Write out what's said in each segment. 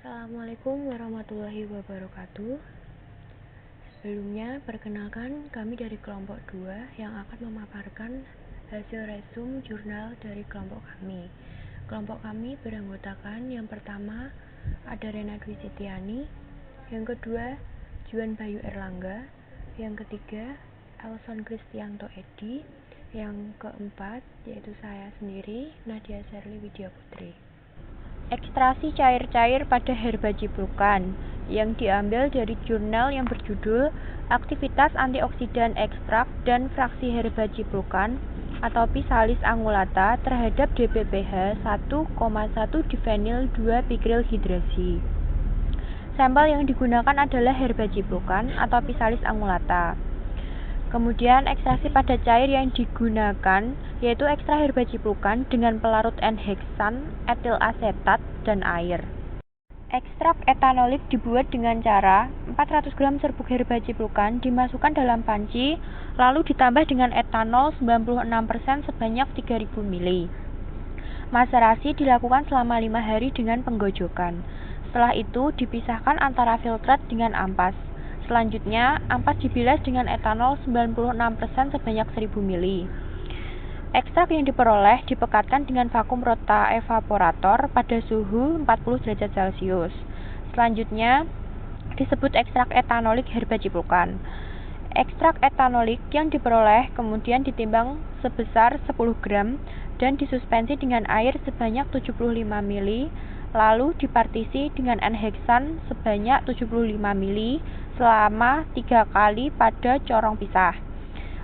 Assalamualaikum warahmatullahi wabarakatuh. Sebelumnya, perkenalkan kami dari kelompok 2 yang akan memaparkan hasil resum jurnal dari kelompok kami. Kelompok kami beranggotakan yang pertama ada Rena Dwi Setiani, yang kedua Juan Bayu Erlangga, yang ketiga Elson Kristianto Edi, yang keempat yaitu saya sendiri, Nadia Sherly Widya Putri. Ekstraksi cair-cair pada herba ciprukan yang diambil dari jurnal yang berjudul Aktivitas Antioksidan Ekstrak dan Fraksi Herba Ciprukan atau Pisalis angulata terhadap DPPH 1,1-divinyl 2-pikrilhidrasi. Sampel yang digunakan adalah herba ciprukan atau Pisalis angulata. Kemudian ekstraksi pada cair yang digunakan yaitu ekstra herba ciprukan dengan pelarut N-heksan, etil asetat, dan air. Ekstrak etanolik dibuat dengan cara 400 gram serbuk herba ciprukan dimasukkan dalam panci lalu ditambah dengan etanol 96% sebanyak 3000 ml. Maserasi dilakukan selama 5 hari dengan penggojokan. Setelah itu dipisahkan antara filtrat dengan ampas. Selanjutnya, ampas dibilas dengan etanol 96% sebanyak 1000 ml. Ekstrak yang diperoleh dipekatkan dengan vakum rota evaporator pada suhu 40 derajat Celcius. Selanjutnya, disebut ekstrak etanolik herba ciprukan. Ekstrak etanolik yang diperoleh kemudian ditimbang sebesar 10 gram dan disuspensi dengan air sebanyak 75 ml, lalu dipartisi dengan N-heksan sebanyak 75 ml selama 3 kali pada corong pisah.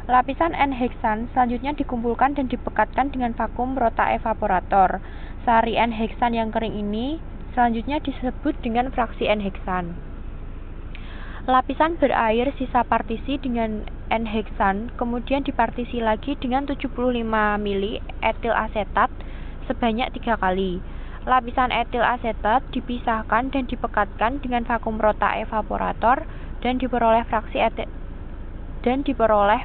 Lapisan N-heksan selanjutnya dikumpulkan dan dipekatkan dengan vakum rota evaporator. Sari N-heksan yang kering ini selanjutnya disebut dengan fraksi N-heksan. Lapisan berair sisa partisi dengan N-heksan kemudian dipartisi lagi dengan 75 ml etil asetat sebanyak 3 kali. Lapisan etil asetat dipisahkan dan dipekatkan dengan vakum rota evaporator dan diperoleh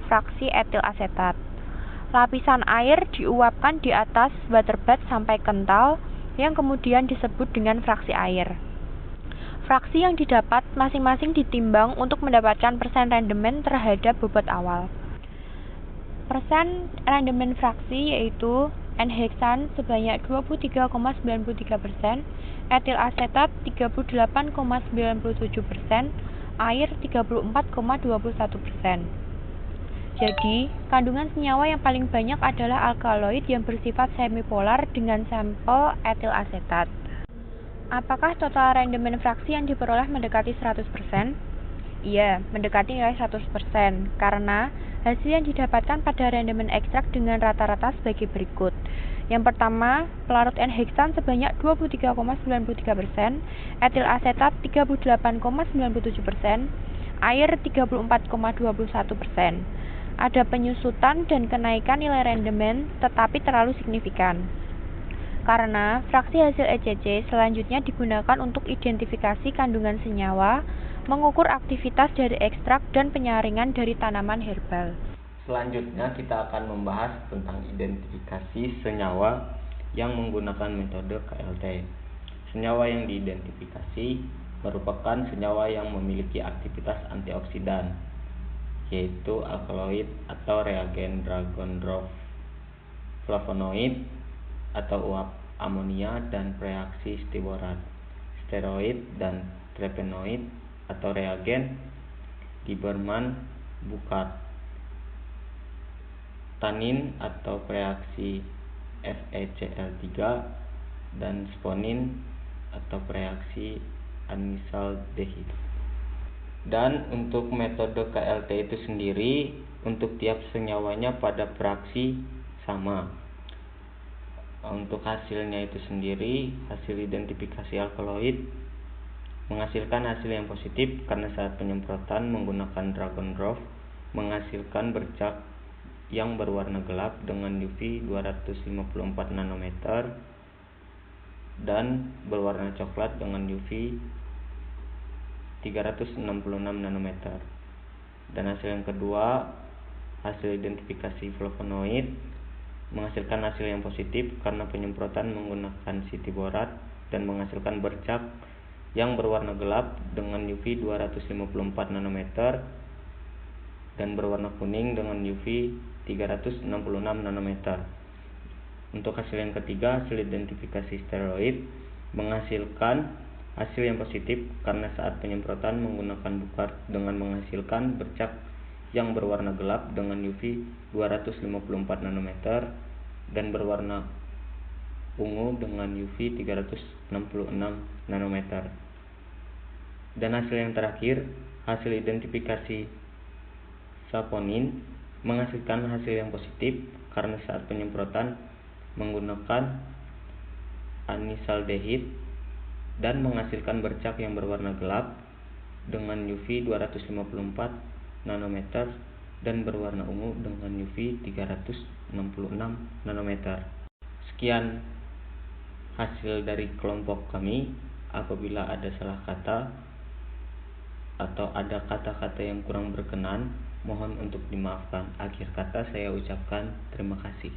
fraksi etil asetat. Lapisan air diuapkan di atas waterbed sampai kental yang kemudian disebut dengan fraksi air. Fraksi yang didapat masing-masing ditimbang untuk mendapatkan persen rendemen terhadap bobot awal. Persen rendemen fraksi yaitu N-heksan sebanyak 23,93%, etil asetat 38,97%, air 34,21%. Jadi, kandungan senyawa yang paling banyak adalah alkaloid yang bersifat semipolar dengan sampel etil asetat. Apakah total rendemen fraksi yang diperoleh mendekati 100%? Iya, mendekati nilai 100%, karena hasil yang didapatkan pada rendemen ekstrak dengan rata-rata sebagai berikut. Yang pertama, pelarut N-heksan sebanyak 23,93%, etil asetat 38,97%, air 34,21%. Ada penyusutan dan kenaikan nilai rendemen, tetapi terlalu signifikan. Karena fraksi hasil ECC selanjutnya digunakan untuk identifikasi kandungan senyawa, mengukur aktivitas dari ekstrak dan penyaringan dari tanaman herbal. Selanjutnya kita akan membahas tentang identifikasi senyawa yang menggunakan metode KLT. Senyawa yang diidentifikasi merupakan senyawa yang memiliki aktivitas antioksidan, yaitu alkaloid atau reagen Dragon-Drov, flavonoid atau uap amonia dan reaksi stiborat, steroid dan terpenoid atau reagen Lieberman-Burkhardt, tanin atau reaksi FeCl3 dan sponin atau reaksi anisaldehyde. Dan untuk metode KLT itu sendiri untuk tiap senyawanya pada fraksi sama. Untuk hasilnya itu sendiri, hasil identifikasi alkaloid menghasilkan hasil yang positif karena saat penyemprotan menggunakan Dragon-Drov menghasilkan bercak yang berwarna gelap dengan UV 254 nanometer dan berwarna coklat dengan UV 366 nanometer. Dan hasil yang kedua, hasil identifikasi flavonoid menghasilkan hasil yang positif karena penyemprotan menggunakan sitiborat dan menghasilkan bercak yang berwarna gelap dengan UV 254 nanometer dan berwarna kuning dengan UV 366 nanometer. Untuk hasil yang ketiga, hasil identifikasi steroid menghasilkan hasil yang positif karena saat penyemprotan menggunakan bukar dengan menghasilkan bercak yang berwarna gelap dengan UV 254 nanometer dan berwarna ungu dengan UV 366 nanometer. Dan hasil yang terakhir, hasil identifikasi saponin menghasilkan hasil yang positif karena saat penyemprotan menggunakan anisaldehid dan menghasilkan bercak yang berwarna gelap dengan UV 254 nanometer dan berwarna ungu dengan UV 366 nanometer. Sekian hasil dari kelompok kami. Apabila ada salah kata atau ada kata-kata yang kurang berkenan, mohon untuk dimaafkan. Akhir kata saya ucapkan terima kasih.